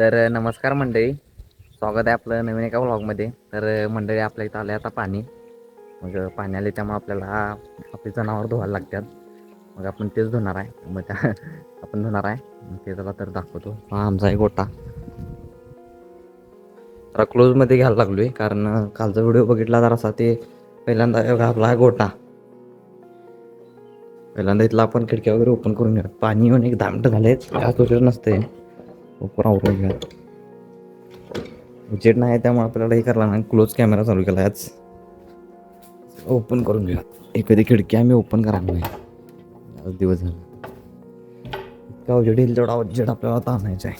तर नमस्कार मंडळी, स्वागत आहे आपलं नवीन एका व्लॉगमध्ये. तर मंडळी, आपल्या इथं आलं आता पाणी. मग पाणी आले त्यामुळे आपल्याला आपली जनावर धुवायला लागतात. मग आपण तेच धुणार आहे. मग त्या आपण धुणार आहे. मग ते त्याला तर दाखवतो. हा आमचा आहे गोटा. जरा क्लोजमध्ये घ्यायला लागलो आहे, कारण कालचा व्हिडिओ बघितला जरा असा ते पहिल्यांदा आपला आहे गोटा. पहिल्यांदा इथला आपण खिडक्या वगैरे ओपन करून घ्या. पाणी येऊन एक 10 मिनटं झाले, जास्त उशीर नसते. ओपन आवरून घ्या. जेट नाही त्यामुळे आपल्याला हे करायला नाही. क्लोज कॅमेरा चालू केला आज. ओपन करून घ्या. एखादी खिडकी आम्ही ओपन करायला नाही. आज दिवस झाला इतका उजेड येईल तेवढा उजेड आपल्याला आता आणायचा आहे.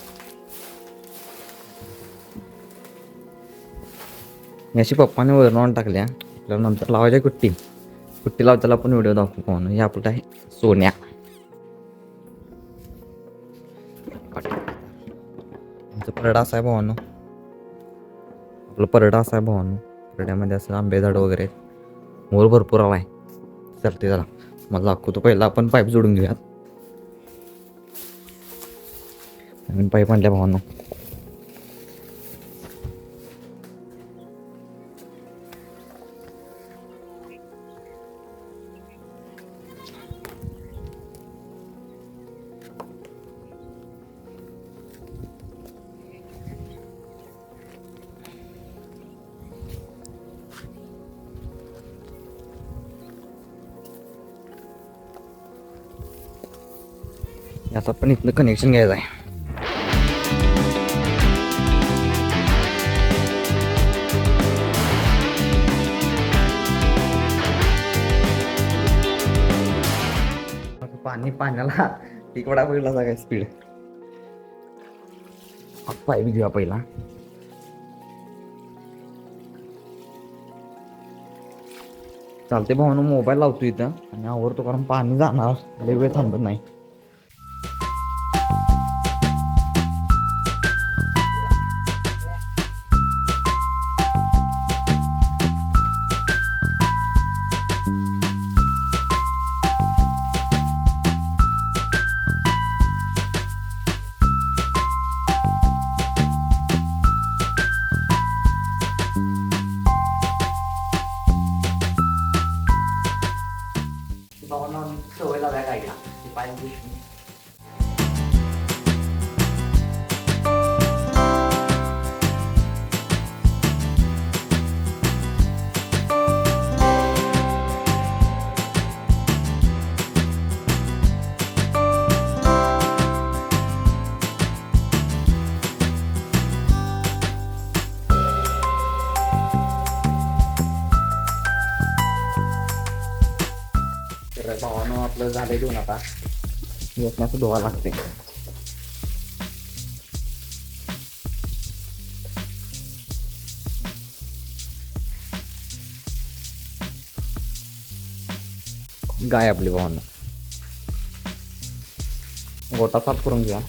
मी अशी पप्पाने वरून आणून टाकल्या. आपल्याला नंतर लावायची कुट्टी लावताना आपण व्हिडिओ दाखवू पाहून. हे आपलं आहे सोन्या. आमचं परडा असा आहे भावानं. आपलं परडा असा आहे भावानं. परड्यामध्ये असं आंबे झाड वगैरे, मोर भरपूर आला आहे. चालते जरा मला दाखवतो. पहिला आपण पाईप जोडून घेऊयात. नवीन पाईप आणल्या भावानं. याचा पण इथलं कनेक्शन घ्यायचं आहे. पाण्याला तिकडा पहिला काय स्पीड. पाईप घेऊया पहिला. चालते भावानं, मोबाईल लावतो इथं आणि आवरतो, कारण पाणी जाणार लय वेळ थांबत नाही. सवय लागाय गाडीला पाय दिवशी. तर भावानं आपलं झालंय घेऊन आता येण्याचं धुवा लागते. गाय आपली भावानं. गोटा साफ करून घ्या.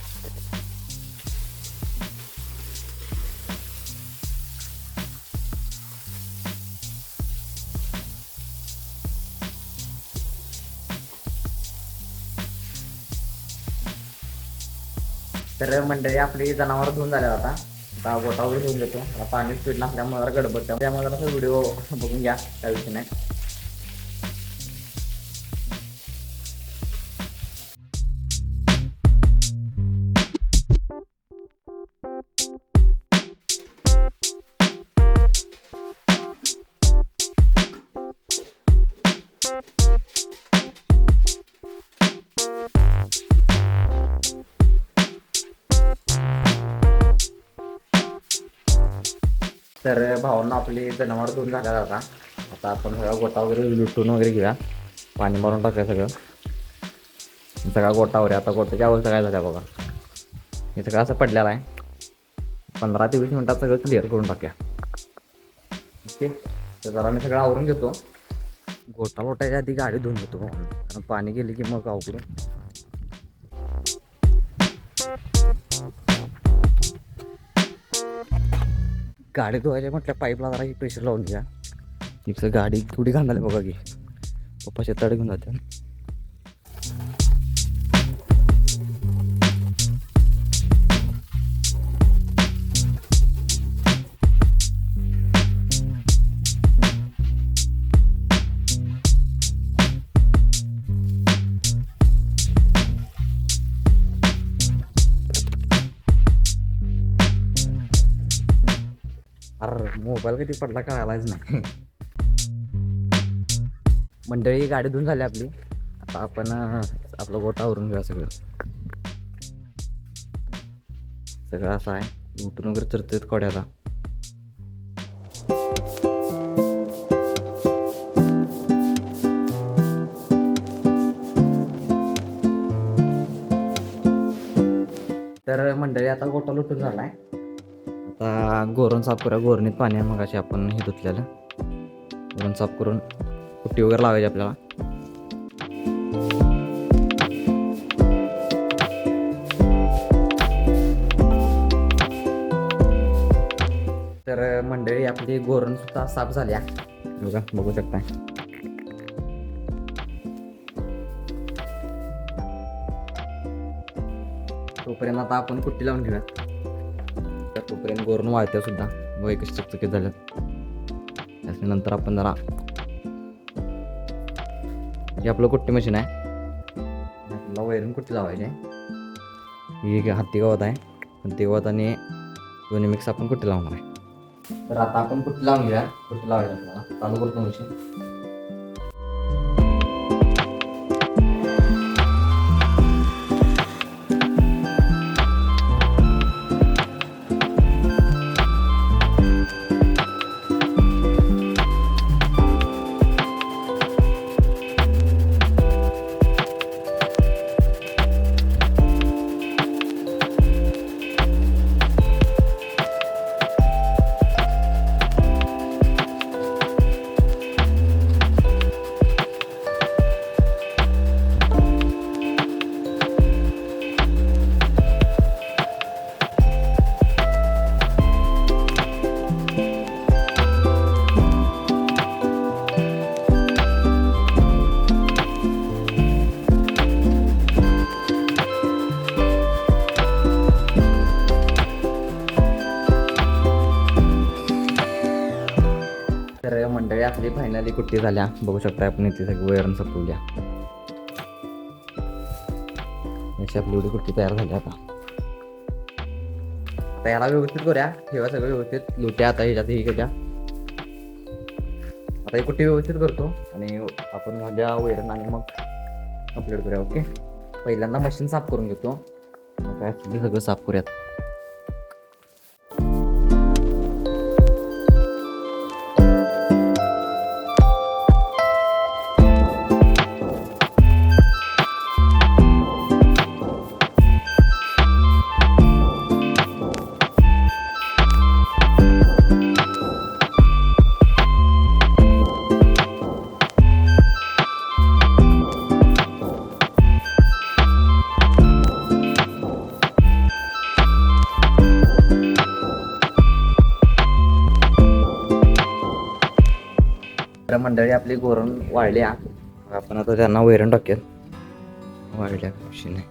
तर मंडळी, आपली जनावर धुवून झाल्या आता गोटा वगैरे घेऊन घेतो. आता पाणी स्पीड नसल्यामुळे जरा गडबड, त्यामुळे जरा व्हिडिओ बघून घ्या, त्या विषयी नाही. तर भावांना आपली जनावर धुवून झाल्या आता आपण सगळा गोटा वगैरे लुटून वगैरे घेऊया. पाणी मारून टाकूया सगळा गोटावर. आता गोट्याच्या अवस्था काय झाल्या बघा. हे सगळं असं पडलेलं आहे. 15 ते 20 मिनिटात सगळं क्लिअर करून टाकूया. ओके, तर जरा मी सगळं आवरून घेतो. गोटा लोटायच्या आधी गाडी धुवून घेतो भावांना, कारण पाणी गेली की मग अवघड. गाडी धुवायच्या म्हटल्या पाईपला जरा प्रेशर लावून घ्या. इथं गाडी थोडी घालायला बघा की पप्पा शेताड घेऊन जाते. अरे मोबाईल कधी पडला कळालाच नाही. मंडळी गाडी धुवून झाली आपली. आता आपण आपलं गोठा आवरून घेऊया सगळं. सगळं असं आहे उठून वगैरे चरतेत कोड्याला. तर मंडळी आता गोठा लुटून झालाय. आता गोरण साफ करूया. गोरणीत पाणी आहे, मग अशी आपण हे धुतलेलं गोरण साफ करून पुट्टी वगैरे लावायची आपल्याला. तर मंडळी आपली गोरण सुद्धा साफ झाल्या बघा, बघू शकता. तोपर्यंत आता आपण कुट्टी लावून घेऊया. तोपर्यंत गोरण वाळत्या सुद्धा व एक चकचकीत झालं. त्याच्यानंतर आपण जरा हे आपलं कुट्टी मशीन आहे, आपल्याला वैरून कुट्टी लावायची आहे. ही हत्ती गवत आहे, हत्ती गवत आणि दोन्ही मिक्स आपण कुट्टी लावणार आहे. तर आता आपण कुट्टी लावून घेऊया. कुट्टी लावायची आपल्याला. चालू करतो मशीन. तर मंडळी आपली फायनली कुट्टी झाल्या, बघू शकता आपण इथे सगळी वैरण सपवल्या. अशी आपली एवढी कुट्टी तयार झाली. आता याला व्यवस्थित करूया, ठेवा सगळं व्यवस्थित लुट्या. आता ह्याच्यात ही करूया. आता ही कुट्टी व्यवस्थित करतो आणि आपण घालूया वैरण आणि मग कंप्लीट करूया. ओके, पहिल्यांदा मशीन साफ करून घेतो. मग काय सगळं साफ करूयात. तर मंडळी आपली गोरण वाळल्या. आपण आता त्यांना वैरण टाकूयात. वाळल्या मशीन आहे.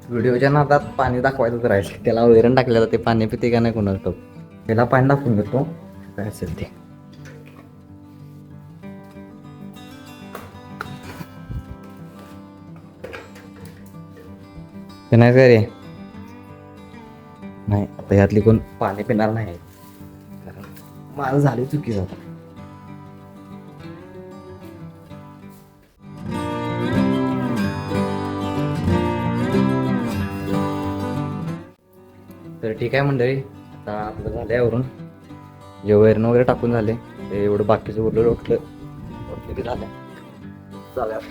व्हिडिओच्या नादात पाणी दाखवायचंच राहील. त्याला वैरण टाकलेलं, ते पाणी पिते का नाही कोणाला ठाऊक. त्याला पाणी दाखवून घेतो काय असेल ते. नाही का रे? नाही, आता यातली कोण पाणी पिणार नाही, माझं झाली चुकीचं. तर ठीक आहे मंडळी, आता आपलं झालं यावरून जे वैरण वगैरे टाकून झाले ते एवढं बाकीचं उरलं उठलं की झालं. चालेल.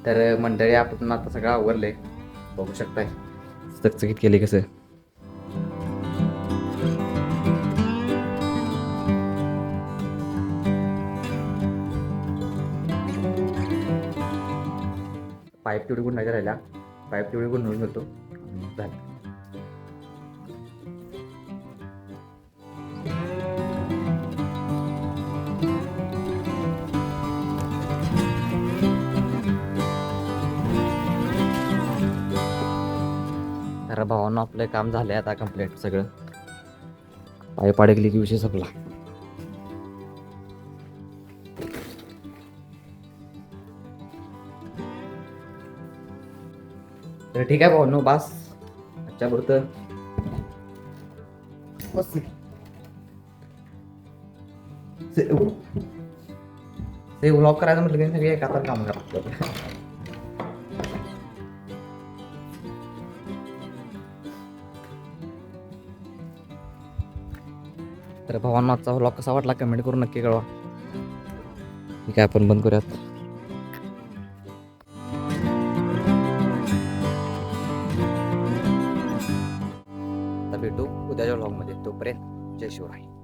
तर मंडळी आपण आता सगळं आवरलंय, बघू शकताय चकचकीत केले कसं. पाईप तेवढी गुंडायच्या राहिल्या, पाईप तेवढी गुंडून घेतो झालं. भावांना आपलं काम झालं आता कंप्लीट सगळं. पाईप अडकली की विषय संपला. तर ठीक आहे भाऊ, बास आजच्या पुरतं बस. ते व्लॉग करायचं म्हटलं की सगळे एका काम करतात. तर भावांना आजचा व्लॉग कसा वाटला कमेंट करून नक्की कळवा. ठीक आहे, आपण बंद करूयात. आता भेटू उद्याच्या व्लॉगमध्ये. तोपर्यंत जय शिवराय.